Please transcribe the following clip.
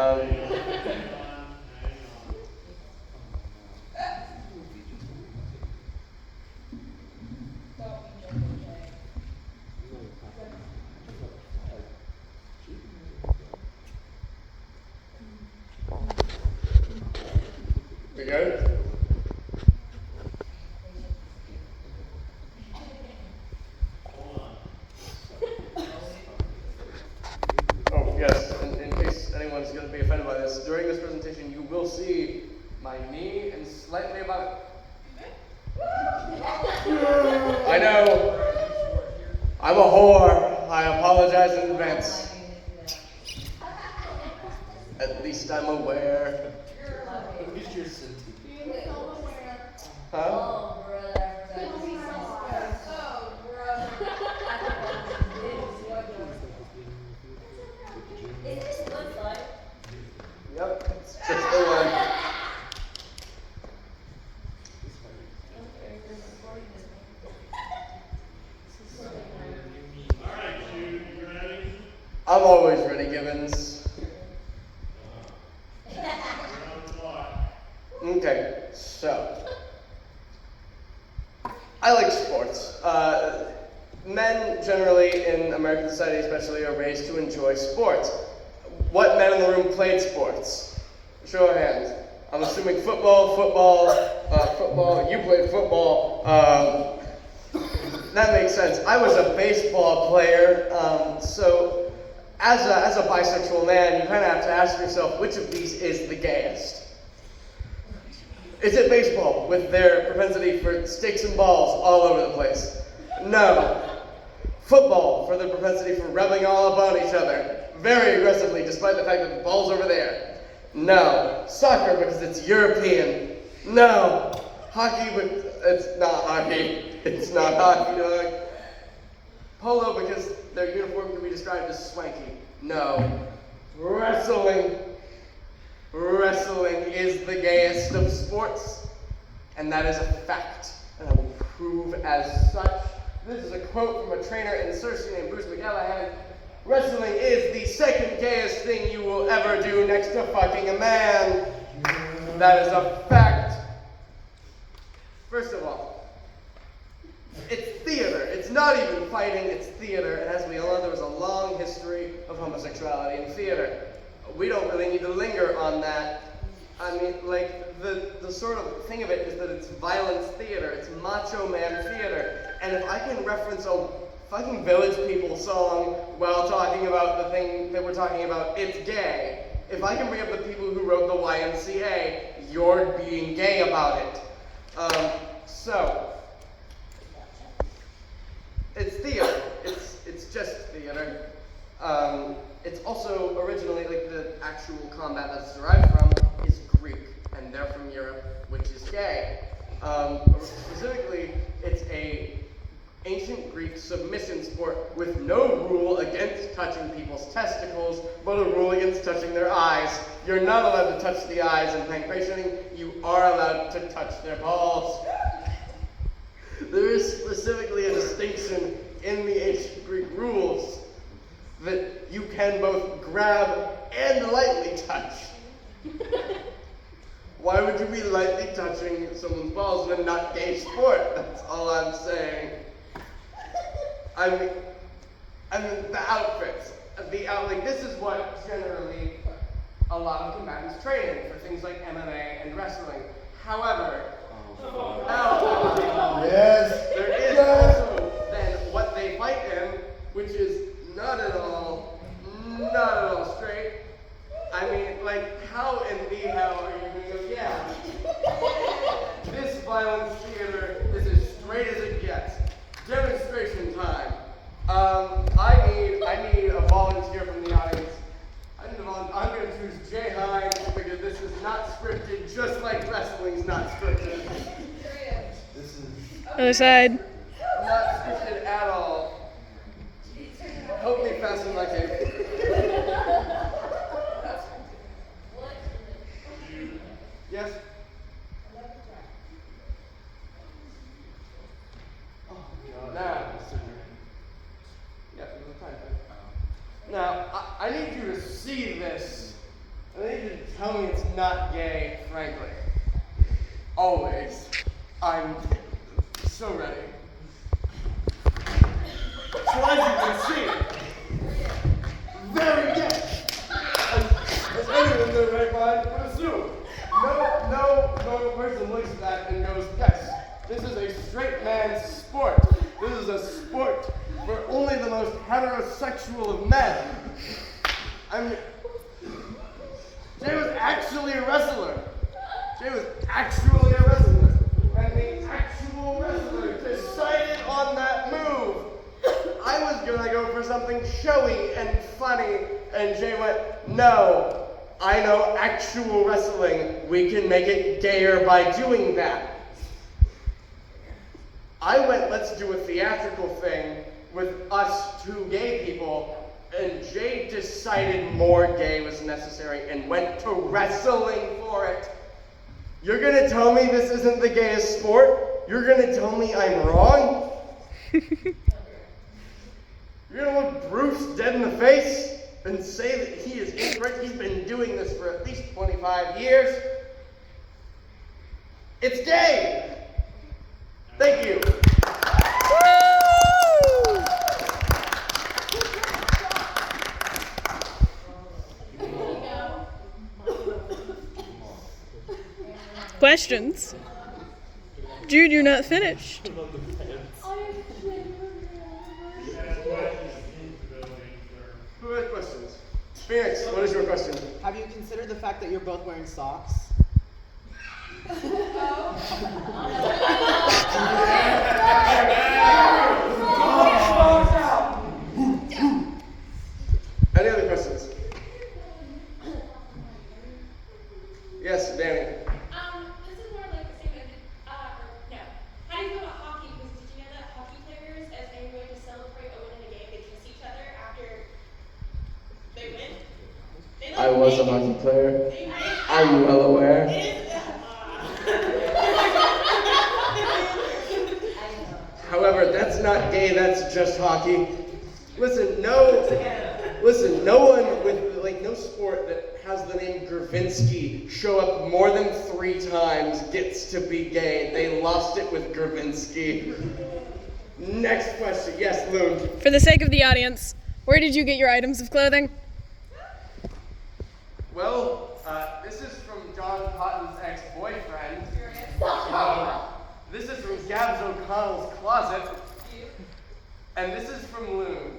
We good? Oh, yes, in case anyone's going to be offended by this, during this presentation you will see my knee and slightly above it. I know. I'm a whore. I apologize in advance. At least I'm aware. Huh? Oh, brother. Is this one fun? Yep, it's just the one. Alright, Jude, you ready? I'm always ready, Gibbons. You're on the clock. Okay, so I like sports. Men generally in American society especially are raised to enjoy sports. What men in the room played sports? Show of hands. I'm assuming football, you played football. That makes sense. I was a baseball player, so as a bisexual man, you kind of have to ask yourself, which of these is the gayest? Is it baseball, with their propensity for sticks and balls all over the place? No. Football, for their propensity for rubbing all up on each other, very aggressively, despite the fact that the ball's over there. No. Soccer, because it's European. No. Hockey, but it's not hockey. It's not hockey, dog. Polo, because their uniform can be described as swanky. No. Wrestling. Wrestling is the gayest of sports, and that is a fact, and I will prove as such. This is a quote from a trainer in Cersei named Bruce McGallahan. Wrestling is the second gayest thing you will ever do next to fucking a man. That is a fact. First of all, it's theater. It's not even fighting, it's theater, and as we all know, there was a long history of homosexuality in theater. We don't really need to linger on that. I mean, like, the sort of thing of it is that it's violence theater, it's macho man theater. And if I can reference a fucking Village People song while talking about the thing that we're talking about, it's gay. If I can bring up the people who wrote the YMCA, you're being gay about it. So, it's theater. It's just theater. It's also originally, like, the actual combat that's derived from is Greek, and they're from Europe, which is gay. Specifically, it's a ancient Greek submission sport with no rule against touching people's testicles, but a rule against touching their eyes. You're not allowed to touch the eyes in pancration. You are allowed to touch their balls. There is specifically a distinction in the ancient Greek rules that you can both grab and lightly touch. Why would you be lightly touching someone's balls in a not gay sport? That's all I'm saying. I mean the outfits. Like, this is what generally a lot of combatants train in for things like MMA and wrestling. However, Yes. there is also then what they fight in, which is not at all straight. I mean, like, how in the hell are you gonna go, yeah, this violence theater is as straight as it gets. Demonstration time. I need a volunteer from the audience. I'm going to choose Jay Hines because this is not scripted, just like wrestling's not scripted. This is Other side. Not scripted at all. Help me fasten my cape. Yes? Oh, God. Now, yeah, there's a time. Now, I need you to see this. tell me it's not gay, frankly. Always. I'm so ready. So as you can see, very gay. As anyone in their right mind would assume. No normal person looks at that and goes, yes, this is a straight man's sport. This is a sport for only the most heterosexual of men. Jay was actually a wrestler. And the actual wrestler decided on that move. I was gonna go for something showy and funny, and Jay went, no, I know actual wrestling. We can make it gayer by doing that. I went, let's do a theatrical thing with us two gay people, and Jay decided more gay was necessary and went to wrestling for it. You're gonna tell me this isn't the gayest sport? You're gonna tell me I'm wrong? You're gonna look Bruce dead in the face and say that he is incorrect? He's been doing this for at least 25 years. It's gay! Thank you. Questions? Jude, you're not finished. You have questions in the building, sir. Who has questions? Phoenix, what is your question? Have you considered the fact that you're both wearing socks? Any other questions? Yes, Danny. This is more like the same, no. How do you feel about hockey? Because did you know that hockey players, as they're going to celebrate a win in a game, they kiss each other after they win? They I was a hockey player. I'm well aware. However, that's not gay, that's just hockey. Listen, no one with, no sport that has the name Gravinsky show up more than 3 times gets to be gay. They lost it with Gravinsky. Next question. Yes, Loon. For the sake of the audience, where did you get your items of clothing? Well, this is from John Cotton's ex-boyfriend. This is from Gabs O'Connell's closet. And this is from Loon.